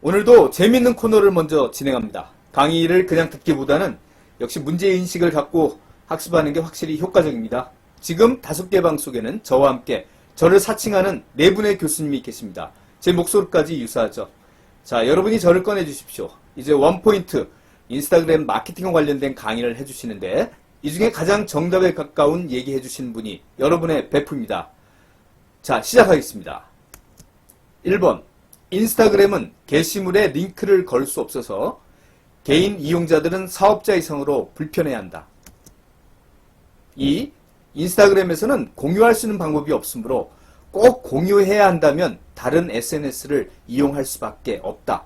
오늘도 재밌는 코너를 먼저 진행합니다. 강의를 그냥 듣기보다는 역시 문제인식을 갖고 학습하는 게 확실히 효과적입니다. 지금 5개 방 속에는 저와 함께 저를 사칭하는 4분의 교수님이 계십니다. 제 목소리까지 유사하죠. 자, 여러분이 저를 꺼내주십시오. 이제 원포인트 인스타그램 마케팅과 관련된 강의를 해주시는데 이 중에 가장 정답에 가까운 얘기해 주시는 분이 여러분의 베프입니다. 자, 시작하겠습니다. 1번, 인스타그램은 게시물에 링크를 걸 수 없어서 개인 이용자들은 사업자 이상으로 불편해한다. 2. 인스타그램에서는 공유할 수 있는 방법이 없으므로 꼭 공유해야 한다면 다른 SNS를 이용할 수밖에 없다.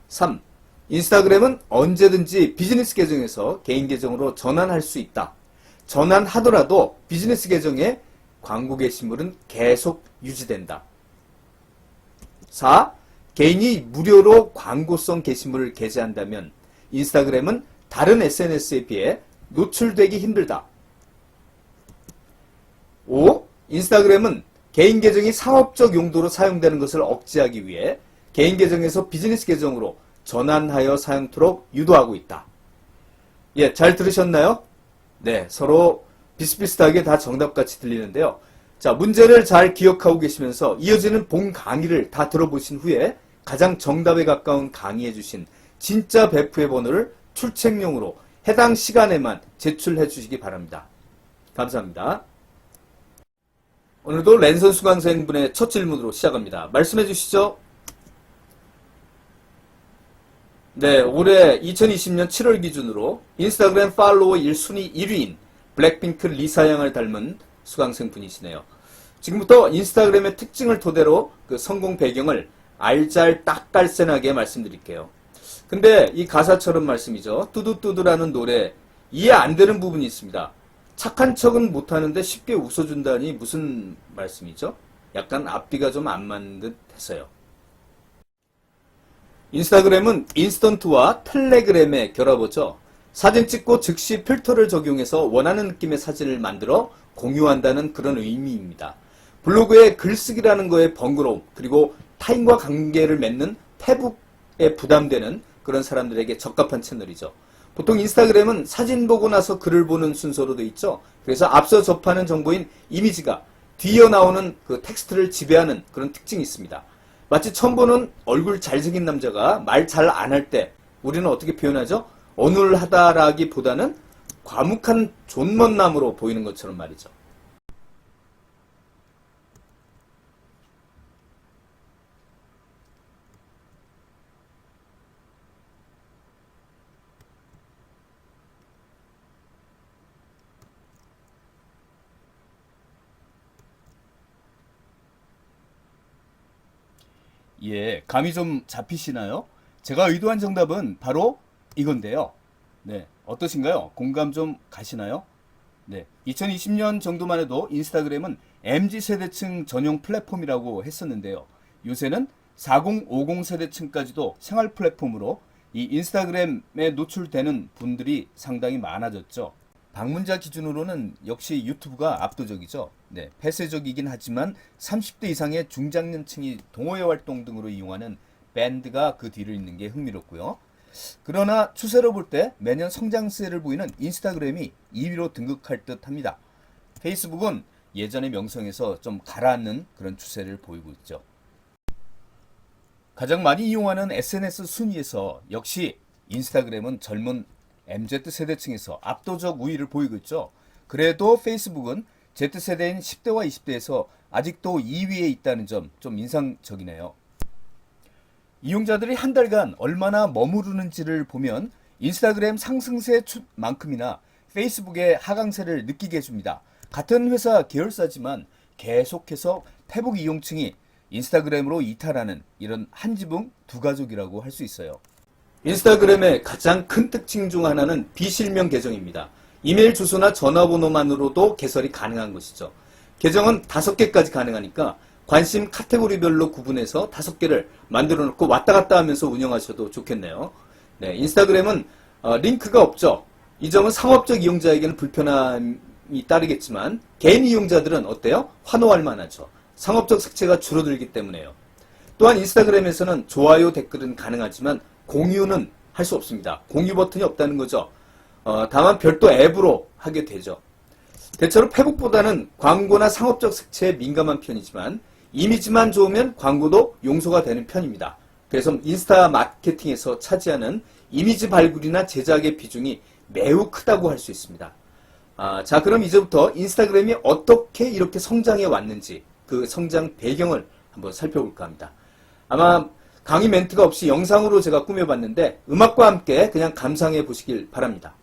3. 인스타그램은 언제든지 비즈니스 계정에서 개인 계정으로 전환할 수 있다. 전환하더라도 비즈니스 계정에 광고 게시물은 계속 유지된다. 4. 개인이 무료로 광고성 게시물을 게재한다면 인스타그램은 다른 SNS에 비해 노출되기 힘들다. 5. 인스타그램은 개인 계정이 상업적 용도로 사용되는 것을 억제하기 위해 개인 계정에서 비즈니스 계정으로 전환하여 사용토록 유도하고 있다. 예, 잘 들으셨나요? 네, 서로 비슷비슷하게 다 정답같이 들리는데요. 자, 문제를 잘 기억하고 계시면서 이어지는 본 강의를 다 들어보신 후에 가장 정답에 가까운 강의해주신 진짜 베프의 번호를 출첵용으로 해당 시간에만 제출해 주시기 바랍니다. 감사합니다. 오늘도 랜선 수강생분의 첫 질문으로 시작합니다. 말씀해 주시죠. 네, 올해 2020년 7월 기준으로 인스타그램 팔로워 1순위 1위인 블랙핑크 리사 양을 닮은 수강생분이시네요. 지금부터 인스타그램의 특징을 토대로 그 성공 배경을 알잘딱달센하게 말씀드릴게요. 근데 이 가사처럼 말씀이죠. 뚜두뚜두라는 노래 이해 안 되는 부분이 있습니다. 착한 척은 못하는데 쉽게 웃어준다니 무슨 말씀이죠? 약간 앞뒤가 좀 안 맞는 듯 했어요. 인스타그램은 인스턴트와 텔레그램의 결합어죠. 사진 찍고 즉시 필터를 적용해서 원하는 느낌의 사진을 만들어 공유한다는 그런 의미입니다. 블로그에 글쓰기라는 거에 번거로움, 그리고 타인과 관계를 맺는 페북에 부담되는 그런 사람들에게 적합한 채널이죠. 보통 인스타그램은 사진 보고 나서 글을 보는 순서로 돼 있죠. 그래서 앞서 접하는 정보인 이미지가 뒤이어 나오는 그 텍스트를 지배하는 그런 특징이 있습니다. 마치 처음 보는 얼굴 잘생긴 남자가 말 잘 안 할 때 우리는 어떻게 표현하죠? 어눌하다라기보다는 과묵한 존먼남으로 보이는 것처럼 말이죠. 예, 감이 좀 잡히시나요? 제가 의도한 정답은 바로 이건데요. 네, 어떠신가요? 공감 좀 가시나요? 네, 2020년 정도만 해도 인스타그램은 MZ세대층 전용 플랫폼이라고 했었는데요. 요새는 40, 50 세대층까지도 생활 플랫폼으로 이 인스타그램에 노출되는 분들이 상당히 많아졌죠. 방문자 기준으로는 역시 유튜브가 압도적이죠. 네, 폐쇄적이긴 하지만 30대 이상의 중장년층이 동호회 활동 등으로 이용하는 밴드가 그 뒤를 잇는 게 흥미롭고요. 그러나 추세로 볼 때 매년 성장세를 보이는 인스타그램이 2위로 등극할 듯 합니다. 페이스북은 예전의 명성에서 좀 가라앉는 그런 추세를 보이고 있죠. 가장 많이 이용하는 SNS 순위에서 역시 인스타그램은 젊은 MZ세대층에서 압도적 우위를 보이고 있죠. 그래도 페이스북은 Z세대인 10대와 20대에서 아직도 2위에 있다는 점 좀 인상적이네요. 이용자들이 한 달간 얼마나 머무르는지를 보면 인스타그램 상승세만큼이나 페이스북의 하강세를 느끼게 해줍니다. 같은 회사 계열사지만 계속해서 페북 이용층이 인스타그램으로 이탈하는 이런 한 지붕 두 가족이라고 할 수 있어요. 인스타그램의 가장 큰 특징 중 하나는 비실명 계정입니다. 이메일 주소나 전화번호만으로도 개설이 가능한 것이죠. 계정은 5개까지 가능하니까 관심 카테고리별로 구분해서 5개를 만들어 놓고 왔다 갔다 하면서 운영하셔도 좋겠네요. 네, 인스타그램은 링크가 없죠. 이 점은 상업적 이용자에게는 불편함이 따르겠지만 개인 이용자들은 어때요? 환호할 만하죠. 상업적 색채가 줄어들기 때문에요. 또한 인스타그램에서는 좋아요, 댓글은 가능하지만 공유는 할 수 없습니다. 공유 버튼이 없다는 거죠. 다만 별도 앱으로 하게 되죠. 대체로 페북보다는 광고나 상업적 색채에 민감한 편이지만 이미지만 좋으면 광고도 용서가 되는 편입니다. 그래서 인스타 마케팅에서 차지하는 이미지 발굴이나 제작의 비중이 매우 크다고 할 수 있습니다. 자, 그럼 이제부터 인스타그램이 어떻게 이렇게 성장해 왔는지 그 성장 배경을 한번 살펴볼까 합니다. 아마 강의 멘트가 없이 영상으로 제가 꾸며봤는데 음악과 함께 그냥 감상해 보시길 바랍니다.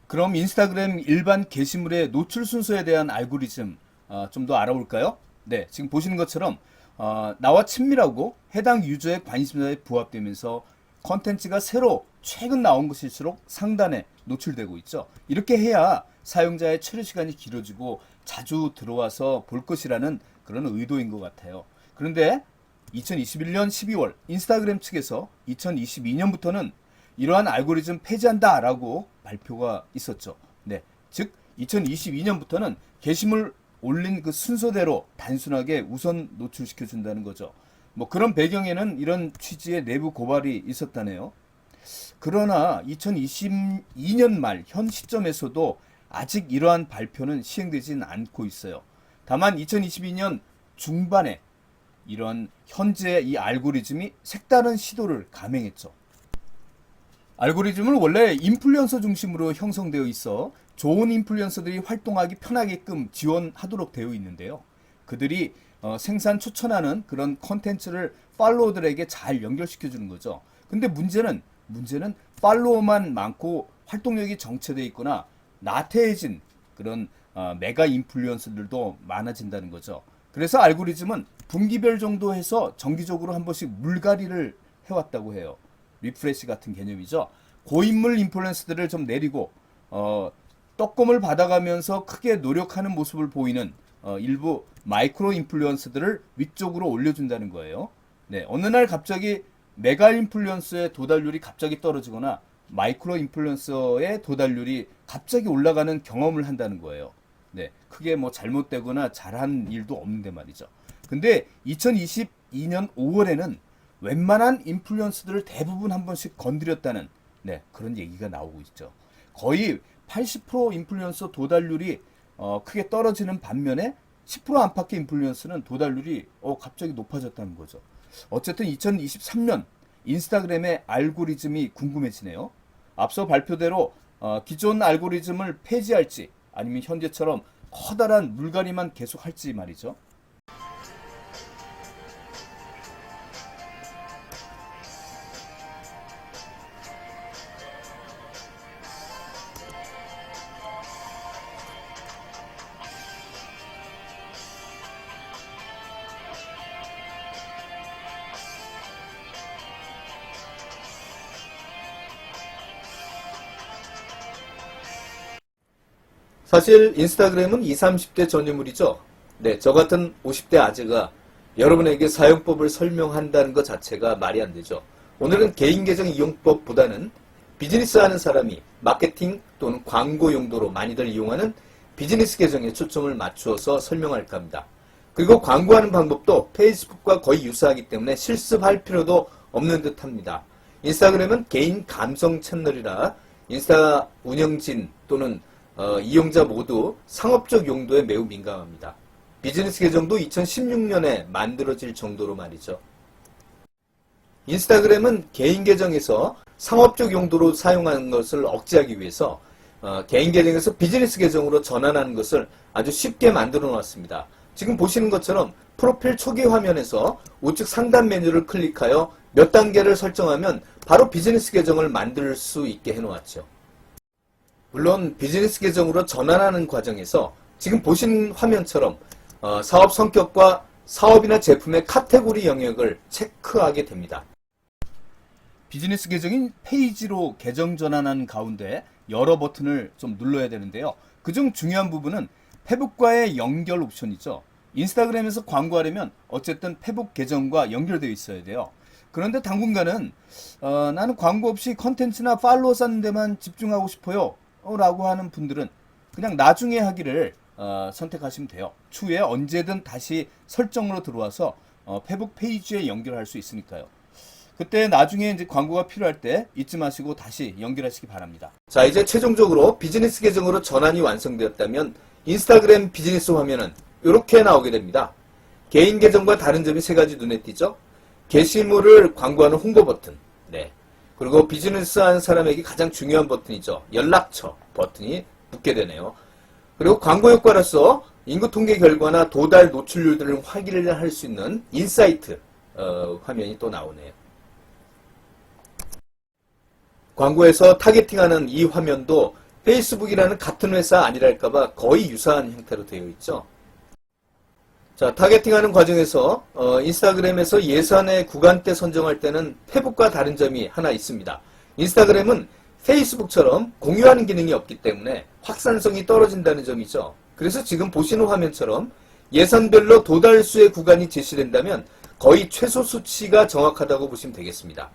그럼 인스타그램 일반 게시물의 노출 순서에 대한 알고리즘 좀 더 알아볼까요? 네, 지금 보시는 것처럼 나와 친밀하고 해당 유저의 관심사에 부합되면서 컨텐츠가 새로 최근 나온 것일수록 상단에 노출되고 있죠. 이렇게 해야 사용자의 체류 시간이 길어지고 자주 들어와서 볼 것이라는 그런 의도인 것 같아요. 그런데 2021년 12월 인스타그램 측에서 2022년부터는 이러한 알고리즘 폐지한다라고 발표가 있었죠. 네, 즉 2022년부터는 게시물 올린 그 순서대로 단순하게 우선 노출시켜 준다는 거죠. 뭐 그런 배경에는 이런 취지의 내부 고발이 있었다네요. 그러나 2022년 말 현 시점에서도 아직 이러한 발표는 시행되지는 않고 있어요. 다만 2022년 중반에 이런 현재 이 알고리즘이 색다른 시도를 감행했죠. 알고리즘은 원래 인플루언서 중심으로 형성되어 있어 좋은 인플루언서들이 활동하기 편하게끔 지원하도록 되어 있는데요. 그들이 생산 추천하는 그런 컨텐츠를 팔로워들에게 잘 연결시켜 주는 거죠. 근데 문제는 팔로워만 많고 활동력이 정체되어 있거나 나태해진 그런 메가 인플루언서들도 많아진다는 거죠. 그래서 알고리즘은 분기별 정도 해서 정기적으로 한 번씩 물갈이를 해왔다고 해요. 리프레시 같은 개념이죠. 고인물 인플루언서들을 좀 내리고 떡검을 받아가면서 크게 노력하는 모습을 보이는 일부 마이크로 인플루언서들을 위쪽으로 올려준다는 거예요. 네, 어느 날 갑자기 메가 인플루언서의 도달률이 갑자기 떨어지거나 마이크로 인플루언서의 도달률이 갑자기 올라가는 경험을 한다는 거예요. 네, 크게 뭐 잘못되거나 잘한 일도 없는데 말이죠. 근데 2022년 5월에는 웬만한 인플루언서들을 대부분 한 번씩 건드렸다는 네, 그런 얘기가 나오고 있죠. 거의 80% 인플루언서 도달률이 크게 떨어지는 반면에 10% 안팎의 인플루언서는 도달률이 갑자기 높아졌다는 거죠. 어쨌든 2023년 인스타그램의 알고리즘이 궁금해지네요. 앞서 발표대로 기존 알고리즘을 폐지할지 아니면 현재처럼 커다란 물갈이만 계속할지 말이죠. 사실 인스타그램은 20, 30대 전유물이죠. 네, 저 같은 50대 아재가 여러분에게 사용법을 설명한다는 것 자체가 말이 안 되죠. 오늘은 개인 계정 이용법보다는 비즈니스 하는 사람이 마케팅 또는 광고 용도로 많이들 이용하는 비즈니스 계정에 초점을 맞추어서 설명할까 합니다. 그리고 광고하는 방법도 페이스북과 거의 유사하기 때문에 실습할 필요도 없는 듯 합니다. 인스타그램은 개인 감성 채널이라 인스타 운영진 또는 이용자 모두 상업적 용도에 매우 민감합니다. 비즈니스 계정도 2016년에 만들어질 정도로 말이죠. 인스타그램은 개인 계정에서 상업적 용도로 사용하는 것을 억제하기 위해서 개인 계정에서 비즈니스 계정으로 전환하는 것을 아주 쉽게 만들어 놨습니다. 지금 보시는 것처럼 프로필 초기 화면에서 우측 상단 메뉴를 클릭하여 몇 단계를 설정하면 바로 비즈니스 계정을 만들 수 있게 해놓았죠. 물론 비즈니스 계정으로 전환하는 과정에서 지금 보시는 화면처럼 사업 성격과 사업이나 제품의 카테고리 영역을 체크하게 됩니다. 비즈니스 계정인 페이지로 계정 전환하는 가운데 여러 버튼을 좀 눌러야 되는데요. 그중 중요한 부분은 페북과의 연결 옵션이죠. 인스타그램에서 광고하려면 어쨌든 페북 계정과 연결되어 있어야 돼요. 그런데 당분간은 나는 광고 없이 컨텐츠나 팔로워 쌓는 데만 집중하고 싶어요 라고 하는 분들은 그냥 나중에 하기를 선택하시면 돼요. 추후에 언제든 다시 설정으로 들어와서 페북 페이지에 연결할 수 있으니까요. 그때 나중에 이제 광고가 필요할 때 잊지 마시고 다시 연결하시기 바랍니다. 자, 이제 최종적으로 비즈니스 계정으로 전환이 완성되었다면 인스타그램 비즈니스 화면은 이렇게 나오게 됩니다. 개인 계정과 다른 점이 세 가지 눈에 띄죠. 게시물을 광고하는 홍보 버튼, 네. 그리고 비즈니스 하는 사람에게 가장 중요한 버튼이죠. 연락처 버튼이 붙게 되네요. 그리고 광고 효과로서 인구 통계 결과나 도달 노출률들을 확인을 할 수 있는 인사이트 화면이 또 나오네요. 광고에서 타겟팅하는 이 화면도 페이스북이라는 같은 회사 아니랄까봐 거의 유사한 형태로 되어 있죠. 자, 타겟팅하는 과정에서 인스타그램에서 예산의 구간대 선정할 때는 페북과 다른 점이 하나 있습니다. 인스타그램은 페이스북처럼 공유하는 기능이 없기 때문에 확산성이 떨어진다는 점이죠. 그래서 지금 보시는 화면처럼 예산별로 도달수의 구간이 제시된다면 거의 최소 수치가 정확하다고 보시면 되겠습니다.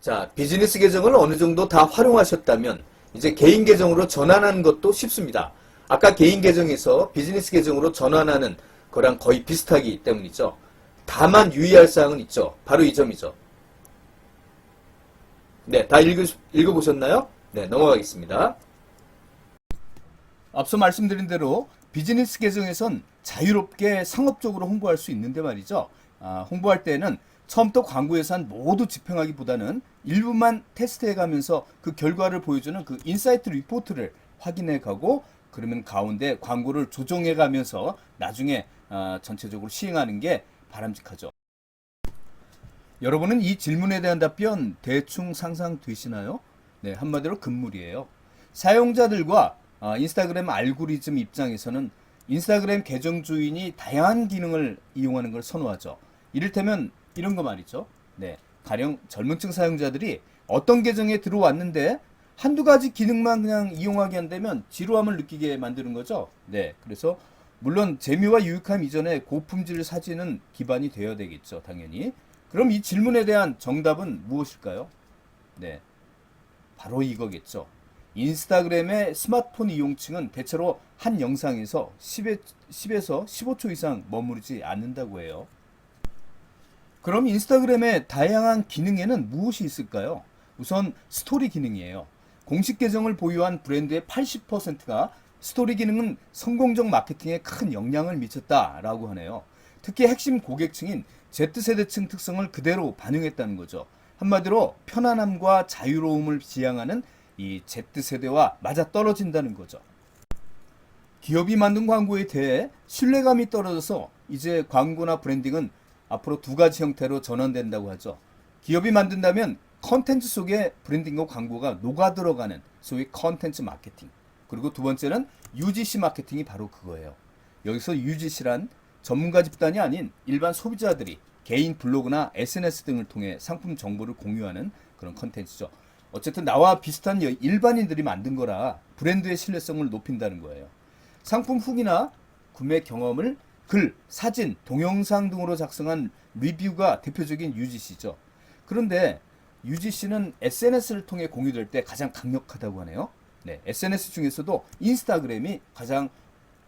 자, 비즈니스 계정을 어느 정도 다 활용하셨다면 이제 개인 계정으로 전환하는 것도 쉽습니다. 아까 개인 계정에서 비즈니스 계정으로 전환하는 거랑 거의 비슷하기 때문이죠. 다만 유의할 사항은 있죠. 바로 이 점이죠. 네, 다 읽어보셨나요? 네, 넘어가겠습니다. 앞서 말씀드린 대로 비즈니스 계정에선 자유롭게 상업적으로 홍보할 수 있는데 말이죠. 홍보할 때는 처음부터 광고 예산 모두 집행하기보다는 일부만 테스트해가면서 그 결과를 보여주는 그 인사이트 리포트를 확인해가고 그러면 가운데 광고를 조정해가면서 나중에 전체적으로 시행하는 게 바람직하죠. 여러분은 이 질문에 대한 답변 대충 상상되시나요? 네, 한마디로 금물이에요. 사용자들과 인스타그램 알고리즘 입장에서는 인스타그램 계정 주인이 다양한 기능을 이용하는 걸 선호하죠. 이를테면 이런 거 말이죠. 네, 가령 젊은 층 사용자들이 어떤 계정에 들어왔는데 한두 가지 기능만 그냥 이용하게 한다면 지루함을 느끼게 만드는 거죠. 네, 그래서 물론 재미와 유익함 이전에 고품질 사진은 기반이 되어야 되겠죠, 당연히. 그럼 이 질문에 대한 정답은 무엇일까요? 네, 바로 이거겠죠. 인스타그램의 스마트폰 이용층은 대체로 한 영상에서 10에서 15초 이상 머무르지 않는다고 해요. 그럼 인스타그램의 다양한 기능에는 무엇이 있을까요? 우선 스토리 기능이에요. 공식 계정을 보유한 브랜드의 80%가 스토리 기능은 성공적 마케팅에 큰 영향을 미쳤다라고 하네요. 특히 핵심 고객층인 Z세대층 특성을 그대로 반영했다는 거죠. 한마디로 편안함과 자유로움을 지향하는 이 Z세대와 맞아떨어진다는 거죠. 기업이 만든 광고에 대해 신뢰감이 떨어져서 이제 광고나 브랜딩은 앞으로 두 가지 형태로 전환된다고 하죠. 기업이 만든다면 컨텐츠 속에 브랜딩과 광고가 녹아들어가는 소위 컨텐츠 마케팅. 그리고 두 번째는 UGC 마케팅이 바로 그거예요. 여기서 UGC란 전문가 집단이 아닌 일반 소비자들이 개인 블로그나 SNS 등을 통해 상품 정보를 공유하는 그런 컨텐츠죠. 어쨌든 나와 비슷한 일반인들이 만든 거라 브랜드의 신뢰성을 높인다는 거예요. 상품 후기나 구매 경험을 글, 사진, 동영상 등으로 작성한 리뷰가 대표적인 UGC죠. 그런데 UGC는 SNS를 통해 공유될 때 가장 강력하다고 하네요. 네, SNS 중에서도 인스타그램이 가장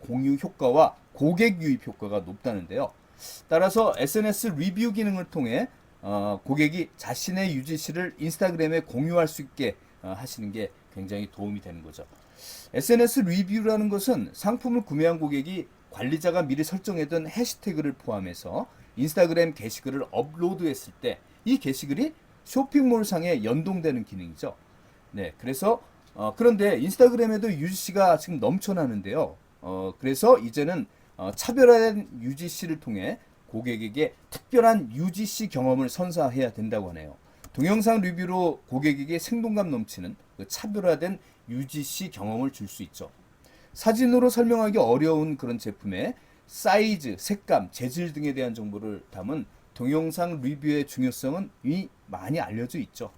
공유 효과와 고객 유입 효과가 높다는데요. 따라서 SNS 리뷰 기능을 통해 고객이 자신의 UGC를 인스타그램에 공유할 수 있게 하시는 게 굉장히 도움이 되는 거죠. SNS 리뷰라는 것은 상품을 구매한 고객이 관리자가 미리 설정해둔 해시태그를 포함해서 인스타그램 게시글을 업로드했을 때 이 게시글이 쇼핑몰 상에 연동되는 기능이죠. 네, 그래서 그런데 인스타그램에도 UGC가 지금 넘쳐나는데요. 그래서 이제는 차별화된 UGC를 통해 고객에게 특별한 UGC 경험을 선사해야 된다고 하네요. 동영상 리뷰로 고객에게 생동감 넘치는 그 차별화된 UGC 경험을 줄 수 있죠. 사진으로 설명하기 어려운 그런 제품의 사이즈, 색감, 재질 등에 대한 정보를 담은 동영상 리뷰의 중요성은 이미 많이 알려져 있죠.